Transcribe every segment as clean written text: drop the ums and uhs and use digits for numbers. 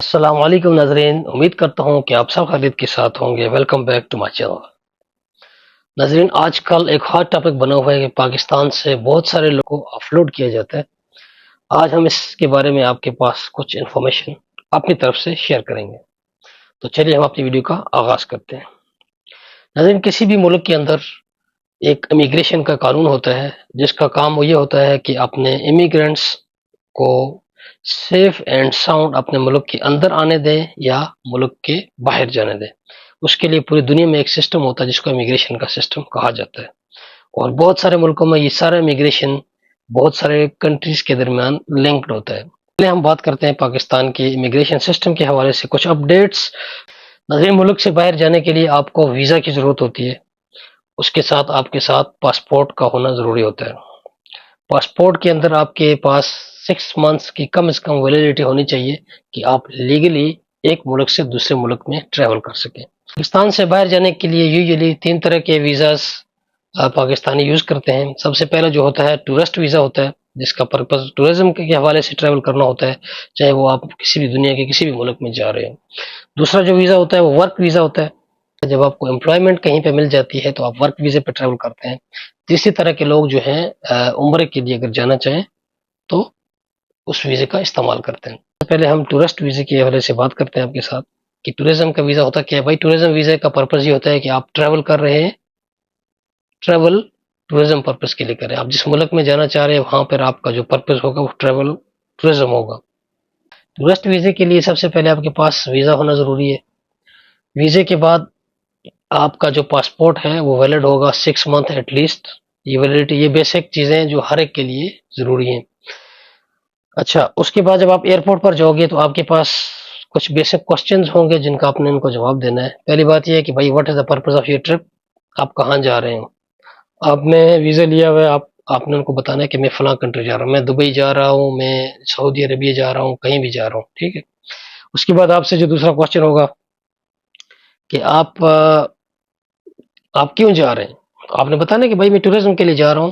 السلام علیکم ناظرین، امید کرتا ہوں کہ آپ سب خیریت کے ساتھ ہوں گے۔ Welcome back to my channel. ناظرین، آج کل ایک ہاٹ ٹاپک بنا ہوا ہے کہ پاکستان سے بہت سارے لوگوں کو اپلوڈ کیا جاتا ہے۔ آج ہم اس کے بارے میں آپ کے پاس کچھ انفارمیشن اپنی طرف سے شیئر کریں گے، تو چلیے ہم اپنی ویڈیو کا آغاز کرتے ہیں۔ ناظرین، کسی بھی ملک کے اندر ایک امیگریشن کا قانون ہوتا ہے جس کا کام یہ ہوتا ہے کہ اپنے امیگرینٹس کو سیف اینڈ ساؤنڈ اپنے ملک کے اندر آنے دیں یا ملک کے باہر جانے دیں۔ اس کے لیے پوری دنیا میں ایک سسٹم ہوتا ہے جس کو امیگریشن کا سسٹم کہا جاتا ہے، اور بہت سارے ملکوں میں یہ سارا امیگریشن بہت سارے کنٹریز کے درمیان لنکڈ ہوتا ہے۔ پہلے ہم بات کرتے ہیں پاکستان کے امیگریشن سسٹم کے حوالے سے کچھ اپڈیٹس۔ ناظرین، ملک سے باہر جانے کے لیے آپ کو ویزا کی ضرورت ہوتی ہے، اس کے ساتھ آپ کے ساتھ پاسپورٹ کا ہونا ضروری ہوتا ہے۔ پاسپورٹ کے اندر آپ کے پاس 6 منتھس کی کم از کم ویلیڈیٹی ہونی چاہیے کہ آپ لیگلی ایک ملک سے دوسرے ملک میں ٹریول کر سکیں۔ پاکستان سے باہر جانے کے لیے یوزلی 3 طرح کے ویزاز پاکستانی یوز کرتے ہیں۔ سب سے پہلا جو ہوتا ہے ٹورسٹ ویزا ہوتا ہے، جس کا پرپز ٹورزم کے حوالے سے ٹریول کرنا ہوتا ہے، چاہے وہ آپ کسی بھی دنیا کے کسی بھی ملک میں جا رہے ہوں۔ دوسرا جو ویزا ہوتا ہے وہ ورک ویزا ہوتا ہے، جب آپ کو امپلائمنٹ کہیں پہ مل جاتی ہے تو آپ ورک ویزے پہ ٹریول کرتے ہیں۔ تیسری طرح کے لوگ جو ہیں عمرے کے لیے اگر جانا چاہیں تو اس ویزے کا استعمال کرتے ہیں۔ پہلے ہم ٹورسٹ ویزے کے حوالے سے بات کرتے ہیں آپ کے ساتھ کہ ٹورزم کا ویزا ہوتا کیا ہے۔ بھائی، ٹورزم ویزے کا پرپز یہ ہوتا ہے کہ آپ ٹریول کر رہے ہیں، ٹریول ٹورزم پرپز کے لیے کریں۔ آپ جس ملک میں جانا چاہ رہے ہیں وہاں پر آپ کا جو پرپز ہوگا وہ ٹریول ٹورزم ہوگا۔ ٹورسٹ ویزے کے لیے سب سے پہلے آپ کے پاس ویزا ہونا ضروری ہے۔ ویزے کے بعد آپ کا جو پاسپورٹ ہے وہ ویلڈ ہوگا 6 منتھ ایٹ لیسٹ۔ یہ ویلڈیٹی، یہ بیسک چیزیں جو ہر ایک کے لیے ضروری ہیں۔ اچھا، اس کے بعد جب آپ ایئرپورٹ پر جاؤ گے تو آپ کے پاس کچھ بیسک کوسچنز ہوں گے جن کا آپ نے ان کو جواب دینا ہے۔ پہلی بات یہ ہے کہ بھائی what is the purpose of your trip, آپ کہاں جا رہے ہیں۔ آپ نے ویزا لیا ہوا ہے، آپ نے ان کو بتانا ہے کہ میں فلاں کنٹری جا رہا ہوں، میں دبئی جا رہا ہوں، میں سعودی عربیہ جا رہا ہوں، کہیں بھی جا رہا ہوں، ٹھیک ہے۔ اس کے بعد آپ سے جو دوسرا کوسچن ہوگا کہ آپ کیوں جا رہے ہیں، آپ نے بتانا ہے کہ بھائی میں ٹورزم کے لیے جا رہا ہوں۔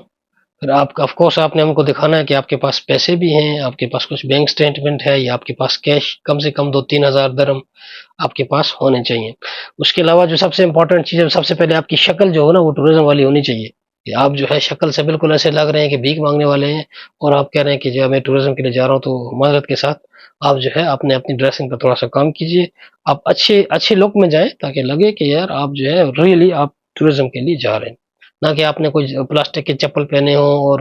پھر آپ کا آف کورس آپ نے ہم کو دکھانا ہے کہ آپ کے پاس پیسے بھی ہیں، آپ کے پاس کچھ بینک سٹیٹمنٹ ہے، یا آپ کے پاس کیش کم سے کم 2-3 ہزار درہم آپ کے پاس ہونے چاہیے۔ اس کے علاوہ جو سب سے امپورٹنٹ چیز ہے، سب سے پہلے آپ کی شکل جو ہو نا وہ ٹورزم والی ہونی چاہیے، کہ آپ جو ہے شکل سے بالکل ایسے لگ رہے ہیں کہ بھیک مانگنے والے ہیں، اور آپ کہہ رہے ہیں کہ جو میں ٹورزم کے لیے جا رہا ہوں۔ تو معذرت کے ساتھ آپ جو ہے اپنی ڈریسنگ کا تھوڑا سا کام کیجیے، آپ اچھے لک میں جائیں تاکہ لگے کہ یار آپ جو ہے ریئلی آپ ٹورزم کے لیے جا رہے ہیں، نہ کہ آپ نے کوئی پلاسٹک کے چپل پہنے ہوں اور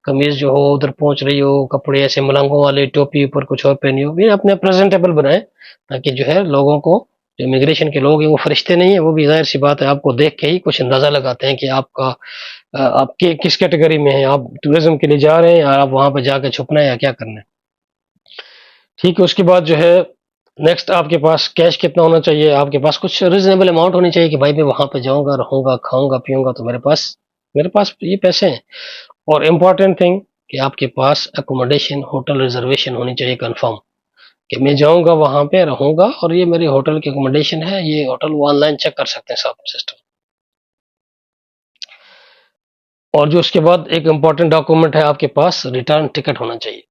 قمیض جو ہو ادھر پہنچ رہی ہو، کپڑے ایسے ملنگوں والے، ٹوپی اوپر کچھ اور پہنی ہو۔ یہ اپنے پریزنٹیبل بنائیں تاکہ جو ہے لوگوں کو، جو امیگریشن کے لوگ ہیں وہ فرشتے نہیں ہیں، وہ بھی ظاہر سی بات ہے آپ کو دیکھ کے ہی کچھ اندازہ لگاتے ہیں کہ آپ کے کس کیٹیگری میں ہیں، آپ ٹورزم کے لیے جا رہے ہیں یا آپ وہاں پہ جا کے چھپنا ہے یا کیا کرنا ہے، ٹھیک ہے۔ اس کے بعد جو ہے نیکسٹ آپ کے پاس کیش کتنا ہونا چاہیے، آپ کے پاس کچھ ریزنیبل اماؤنٹ ہونی چاہیے کہ بھائی میں وہاں پہ جاؤں گا، رہوں گا، کھاؤں گا، پیوں گا، تو میرے پاس یہ پیسے ہیں۔ اور امپورٹنٹ تھنگ کہ آپ کے پاس اکوموڈیشن، ہوٹل ریزرویشن ہونی چاہیے کنفرم، کہ میں جاؤں گا وہاں پہ رہوں گا اور یہ میری ہوٹل کی اکوموڈیشن ہے، یہ ہوٹل وہ آن لائن چیک کر سکتے ہیں سب سسٹم۔ اور جو اس کے بعد ایک امپورٹنٹ ڈاکومنٹ ہے آپ کے پاس ریٹرن ٹکٹ ہونا چاہیے۔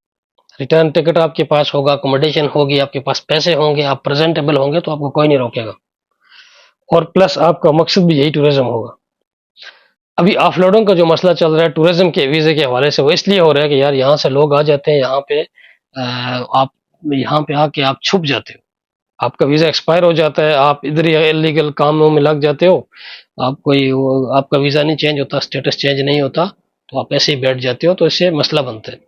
ریٹرن ٹکٹ آپ کے پاس ہوگا، اکوموڈیشن ہوگی، آپ کے پاس پیسے ہوں گے، آپ پریزنٹیبل ہوں گے تو آپ کو کوئی نہیں روکے گا، اور پلس آپ کا مقصد بھی یہی ٹورزم ہوگا۔ ابھی آف لوڈنگ کا جو مسئلہ چل رہا ہے ٹورزم کے ویزے کے حوالے سے، وہ اس لیے ہو رہا ہے کہ یار یہاں سے لوگ آ جاتے ہیں، آپ یہاں پہ آ کے آپ چھپ جاتے ہو، آپ کا ویزا ایکسپائر ہو جاتا ہے، آپ ادھر ہی انلیگل کاموں میں لگ جاتے ہو، آپ کا ویزا نہیں چینج ہوتا، اسٹیٹس چینج نہیں ہوتا، تو آپ ایسے ہی بیٹھ جاتے ہو، تو اس سے مسئلہ بنتا ہے۔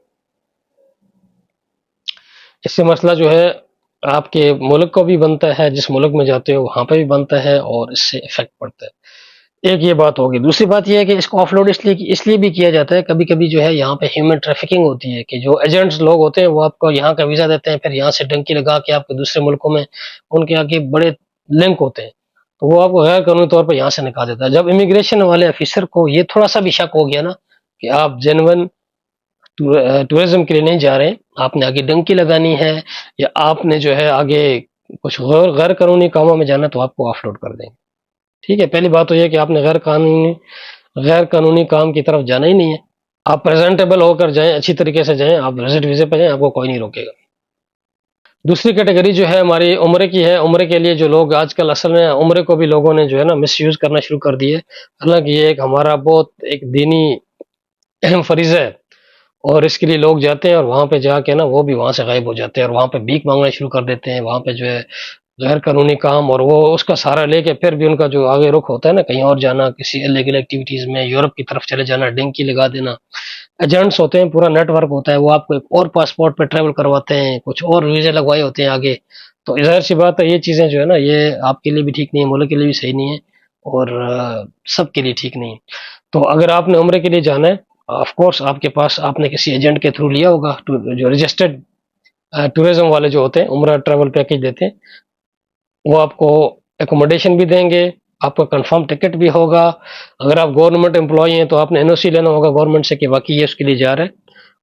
اس سے مسئلہ جو ہے آپ کے ملک کو بھی بنتا ہے، جس ملک میں جاتے ہو وہاں پہ بھی بنتا ہے، اور اس سے افیکٹ پڑتا ہے۔ ایک یہ بات ہوگی۔ دوسری بات یہ ہے کہ اس کو آف لوڈ اس لیے بھی کیا جاتا ہے، کبھی کبھی جو ہے یہاں پہ ہیومن ٹریفکنگ ہوتی ہے، کہ جو ایجنٹس لوگ ہوتے ہیں وہ آپ کو یہاں کا ویزا دیتے ہیں، پھر یہاں سے ڈنکی لگا کے آپ کے دوسرے ملکوں میں ان کے آگے بڑے لنک ہوتے ہیں، تو وہ آپ کو غیر قانونی طور پر یہاں سے نکال دیتا ہے۔ جب امیگریشن والے آفیسر کو یہ تھوڑا سا بھی شک ہو گیا نا کہ آپ جینون ٹورزم کے لیے نہیں جا رہے ہیں، آپ نے آگے ڈنکی لگانی ہے یا آپ نے جو ہے آگے کچھ غیر قانونی کاموں میں جانا، تو آپ کو آف لوڈ کر دیں گے، ٹھیک ہے۔ پہلی بات تو یہ کہ آپ نے غیر قانونی کام کی طرف جانا ہی نہیں ہے، آپ پریزنٹیبل ہو کر جائیں، اچھی طریقے سے جائیں، آپ وزٹ ویزے پہ جائیں، آپ کو کوئی نہیں روکے گا۔ دوسری کیٹیگری جو ہے ہماری عمرے کی ہے. عمرے کے لیے جو لوگ آج کل اصل میں عمرے کو بھی لوگوں نے جو ہے نا مس یوز کرنا شروع کر دی ہے. حالانکہ یہ ایک ہمارا بہت ایک دینی اہم فریضہ ہے، اور اس کے لیے لوگ جاتے ہیں اور وہاں پہ جا کے نا وہ بھی وہاں سے غائب ہو جاتے ہیں اور وہاں پہ بھیک مانگنا شروع کر دیتے ہیں. وہاں پہ جو ہے غیر قانونی کام اور وہ اس کا سہارا لے کے پھر بھی ان کا جو آگے رخ ہوتا ہے نا کہیں اور جانا، کسی انلیگل ایکٹیویٹیز میں یورپ کی طرف چلے جانا، ڈنکی لگا دینا. ایجنٹس ہوتے ہیں، پورا نیٹ ورک ہوتا ہے، وہ آپ کو ایک اور پاسپورٹ پہ ٹریول کرواتے ہیں، کچھ اور ویزے لگوائے ہوتے ہیں آگے. تو ظاہر سی بات ہے یہ چیزیں جو ہے نا یہ آپ کے لیے بھی ٹھیک نہیں ہے، ملک کے لیے بھی صحیح نہیں ہے، اور سب کے لیے ٹھیک نہیں ہے. تو اگر آپ نے عمرے کے لیے جانا ہے، آف کورس آپ کے پاس آپ نے کسی ایجنٹ کے تھرو لیا ہوگا، جو رجسٹرڈ ٹورزم والے جو ہوتے ہیں عمرہ ٹریول پیکج دیتے ہیں، وہ آپ کو ایکوموڈیشن بھی دیں گے، آپ کا کنفرم ٹکٹ بھی ہوگا. اگر آپ گورنمنٹ امپلائی ہیں تو آپ نے این او سی لینا ہوگا گورنمنٹ سے کہ واقعی یہ اس کے لیے جا رہے ہیں،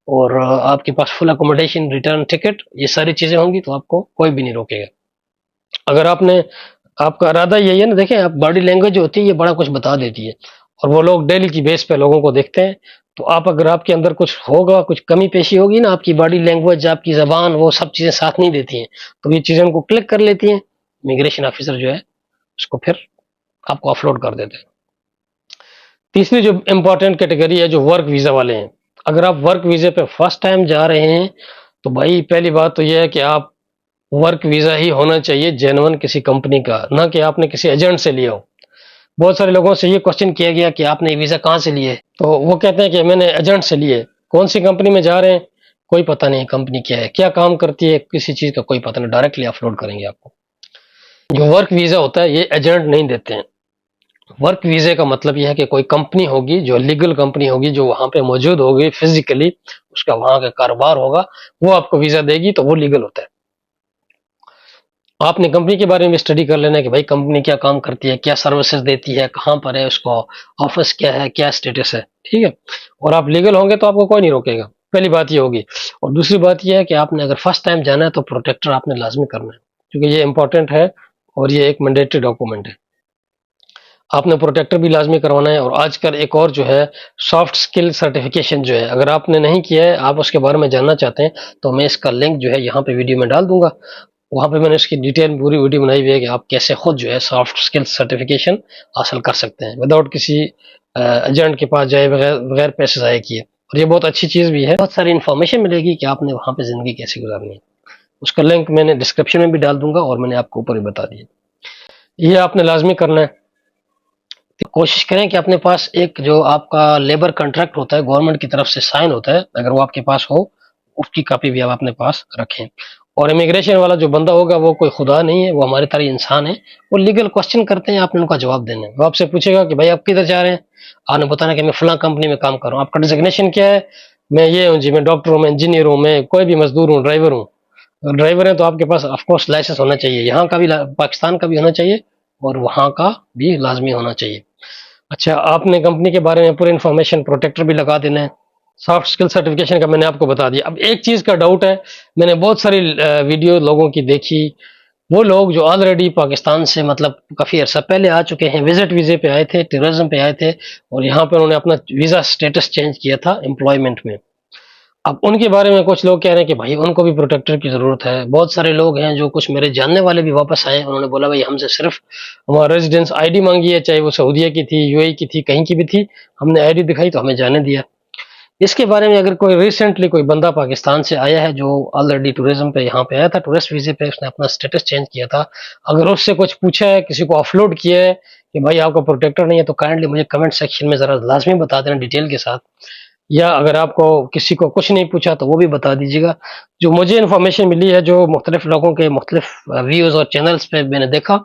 اور آپ کے پاس فل اکوموڈیشن، ریٹرن ٹکٹ، یہ ساری چیزیں ہوں گی تو آپ کو کوئی بھی نہیں روکے گا. اگر آپ کا ارادہ یہی ہے نا، دیکھیں آپ باڈی لینگویج جو ہوتی ہے یہ بڑا کچھ بتا دیتی ہے، اور وہ لوگ ڈیلی کی بیس پہ لوگوں کو دیکھتے ہیں. تو آپ اگر آپ کے اندر کچھ ہوگا، کچھ کمی پیشی ہوگی نا، آپ کی باڈی لینگویج، آپ کی زبان، وہ سب چیزیں ساتھ نہیں دیتی ہیں، تو یہ چیزیں ان کو کلک کر لیتی ہیں. امیگریشن آفیسر جو ہے اس کو پھر آپ کو اپلوڈ کر دیتے ہیں. تیسری جو امپورٹنٹ کیٹیگری ہے جو ورک ویزا والے ہیں. اگر آپ ورک ویزے پہ فرسٹ ٹائم جا رہے ہیں تو بھائی پہلی بات تو یہ ہے کہ آپ ورک ویزا ہی ہونا چاہیے جینون کسی کمپنی کا، نہ کہ آپ نے کسی ایجنٹ سے لیا ہو. بہت سارے لوگوں سے یہ کوشچن کیا گیا کہ آپ نے ویزا کہاں سے لیے، تو وہ کہتے ہیں کہ میں نے ایجنٹ سے لیے. کون سی کمپنی میں جا رہے ہیں کوئی پتہ نہیں، کمپنی کیا ہے، کیا کام کرتی ہے، کسی چیز کا کوئی پتہ نہیں، ڈائریکٹلی اپلوڈ کریں گے آپ کو. جو ورک ویزا ہوتا ہے یہ ایجنٹ نہیں دیتے ہیں. ورک ویزے کا مطلب یہ ہے کہ کوئی کمپنی ہوگی جو لیگل کمپنی ہوگی جو وہاں پہ موجود ہوگی فزیکلی، اس کا وہاں کا کاروبار ہوگا، وہ آپ کو ویزا دے گی تو وہ لیگل ہوتا ہے. آپ نے کمپنی کے بارے میں اسٹڈی کر لینا ہے کہ بھائی کمپنی کیا کام کرتی ہے، کیا سروسز دیتی ہے، کہاں پر ہے، اس کو آفس کیا ہے، کیا اسٹیٹس ہے، ٹھیک ہے. اور آپ لیگل ہوں گے تو آپ کو کوئی نہیں روکے گا، پہلی بات یہ ہوگی. اور دوسری بات یہ ہے کہ آپ نے اگر فرسٹ ٹائم جانا ہے تو پروٹیکٹر آپ نے لازمی کرنا ہے، کیونکہ یہ امپورٹنٹ ہے اور یہ ایک مینڈیٹری ڈاکومنٹ ہے. آپ نے پروٹیکٹر بھی لازمی کروانا ہے. اور آج کل ایک اور جو ہے سافٹ سکل سرٹیفکیشن جو ہے، اگر آپ نے نہیں کیا ہے، آپ اس کے بارے میں جاننا چاہتے ہیں تو میں اس کا لنک جو ہے یہاں پہ ویڈیو میں ڈال دوں گا. وہاں پہ میں نے اس کی ڈیٹیل پوری ویڈیو بنائی ہوئی ہے کہ آپ کیسے خود جو ہے سافٹ سکل سرٹیفکیشن حاصل کر سکتے ہیں وداؤٹ کسی ایجنٹ کے پاس جائے، بغیر پیسے ضائع کیے. اور یہ بہت اچھی چیز بھی ہے، بہت ساری انفارمیشن ملے گی کہ آپ نے وہاں پہ زندگی کیسے گزارنی ہے. اس کا لنک میں نے ڈسکرپشن میں بھی ڈال دوں گا، اور میں نے آپ کو اوپر ہی بتا دیا. یہ آپ نے لازمی کرنا ہے. کوشش کریں کہ اپنے پاس ایک جو آپ کا لیبر کنٹریکٹ ہوتا ہے گورنمنٹ کی طرف سے سائن ہوتا ہے، اگر وہ آپ کے پاس ہو اس کی کاپی بھی آپ اپنے پاس رکھیں. اور امیگریشن والا جو بندہ ہوگا وہ کوئی خدا نہیں ہے، وہ ہماری طرح انسان ہے. وہ لیگل کوشچن کرتے ہیں، آپ نے ان کا جواب دینا ہے. وہ آپ سے پوچھے گا کہ بھائی آپ کدھر جا رہے ہیں، آپ نے بتانا کہ میں فلاں کمپنی میں کام کر رہا ہوں. آپ کا ڈیزگنیشن کیا ہے، میں یہ ہوں جی، میں ڈاکٹر ہوں، میں انجینئر ہوں، میں کوئی بھی مزدور ہوں، ڈرائیور ہوں. ڈرائیور ہے تو آپ کے پاس آف کورس لائسنس ہونا چاہیے، یہاں کا بھی پاکستان کا بھی ہونا چاہیے اور وہاں کا بھی لازمی ہونا چاہیے. اچھا، آپ نے کمپنی کے بارے میں پوری انفارمیشن، پروٹیکٹر بھی لگا دینا ہے. سافٹ اسکل سرٹیفکیشن کا میں نے آپ کو بتا دیا. اب ایک چیز کا ڈاؤٹ ہے، میں نے بہت ساری ویڈیو لوگوں کی دیکھی، وہ لوگ جو آلریڈی پاکستان سے مطلب کافی عرصہ پہلے آ چکے ہیں، وزٹ ویزے پہ آئے تھے، ٹورزم پہ آئے تھے، اور یہاں پہ انہوں نے اپنا ویزا سٹیٹس چینج کیا تھا امپلائمنٹ میں. اب ان کے بارے میں کچھ لوگ کہہ رہے ہیں کہ بھائی ان کو بھی پروٹیکٹر کی ضرورت ہے. بہت سارے لوگ ہیں جو کچھ میرے جاننے والے بھی واپس آئے، انہوں نے بولا بھائی ہم سے صرف ہمارا ریزیڈنس آئی ڈی مانگی ہے، چاہے وہ سعودیہ کی تھی، یو اے کی تھی، کہیں کی بھی تھی، ہم نے آئی ڈی دکھائی تو ہمیں جانے دیا. اس کے بارے میں اگر کوئی ریسنٹلی کوئی بندہ پاکستان سے آیا ہے جو آلریڈی ٹورزم پہ یہاں پہ آیا تھا، ٹورسٹ ویزے پہ، اس نے اپنا سٹیٹس چینج کیا تھا، اگر اس سے کچھ پوچھا ہے، کسی کو اپلوڈ کیا ہے کہ بھائی آپ کا پروٹیکٹر نہیں ہے، تو کائنڈلی مجھے کمنٹ سیکشن میں ذرا لازمی بتا دینا ڈیٹیل کے ساتھ. یا اگر آپ کو کسی کو کچھ نہیں پوچھا تو وہ بھی بتا دیجیے گا. جو مجھے انفارمیشن ملی ہے، جو مختلف لوگوں کے مختلف ویوز اور چینلز پہ میں نے دیکھا،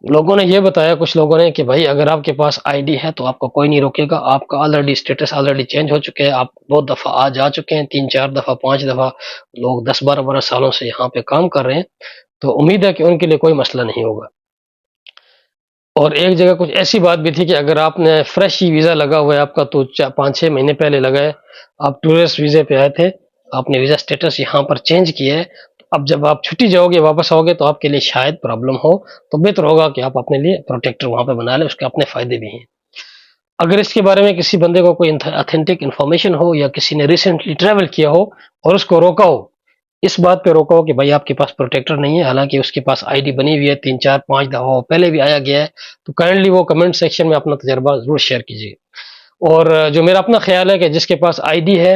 لوگوں نے یہ بتایا، کچھ لوگوں نے، کہ بھائی اگر آپ کے پاس آئی ڈی ہے تو آپ کو کوئی نہیں روکے گا، آپ کا آلریڈی اسٹیٹس آلریڈی چینج ہو چکے ہیں، آپ بہت دفعہ آ جا چکے ہیں، 3-4 دفعہ، 5 دفعہ، لوگ 10-12 سالوں سے یہاں پہ کام کر رہے ہیں، تو امید ہے کہ ان کے لیے کوئی مسئلہ نہیں ہوگا. اور ایک جگہ کچھ ایسی بات بھی تھی کہ اگر آپ نے فریش ہی ویزا لگا ہوا ہے آپ کا، تو 5-6 مہینے پہلے لگا ہے، آپ ٹورسٹ ویزے پہ آئے تھے، آپ نے ویزا سٹیٹس یہاں پر چینج کیا ہے، اب جب آپ چھٹی جاؤ گے، واپس آؤ گے، تو آپ کے لیے شاید پرابلم ہو، تو بہتر ہوگا کہ آپ اپنے لیے پروٹیکٹر وہاں پہ بنا لیں، اس کے اپنے فائدے بھی ہیں. اگر اس کے بارے میں کسی بندے کو کوئی اتھینٹک انفارمیشن ہو، یا کسی نے ریسنٹلی ٹریول کیا ہو اور اس کو روکا ہو اس بات پہ روکا ہو کہ بھائی آپ کے پاس پروٹیکٹر نہیں ہے، حالانکہ اس کے پاس آئی ڈی بنی ہوئی ہے، 3 4 5 دفعہ پہلے بھی آیا گیا ہے، تو کائنڈلی وہ کمنٹ سیکشن میں اپنا تجربہ ضرور شیئر کیجیے۔ اور جو میرا اپنا خیال ہے کہ جس کے پاس آئی ڈی ہے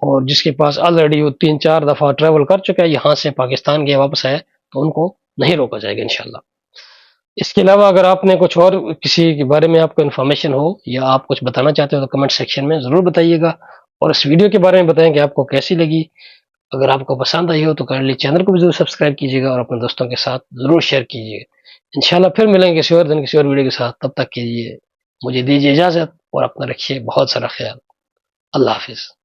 اور جس کے پاس آلریڈی وہ 3 4 دفعہ ٹریول کر چکا ہے، یہاں سے پاکستان گیا واپس آیا، تو ان کو نہیں روکا جائے گا انشاءاللہ۔ اس کے علاوہ اگر آپ نے کچھ اور کسی کے بارے میں آپ کو انفارمیشن ہو یا آپ کچھ بتانا چاہتے ہو تو کمنٹ سیکشن میں ضرور بتائیے گا، اور اس ویڈیو کے بارے میں بتائیں کہ آپ کو کیسی لگی۔ اگر آپ کو پسند آئی ہو تو کائنڈلی چینل کو بھی ضرور سبسکرائب کیجیے گا اور اپنے دوستوں کے ساتھ ضرور شیئر کیجیے گا۔ انشاءاللہ پھر ملیں گے کسی اور دن کسی اور ویڈیو کے ساتھ، تب تک کے لیے مجھے دیجیے اجازت اور اپنا رکھیے بہت سارا خیال۔ اللہ حافظ۔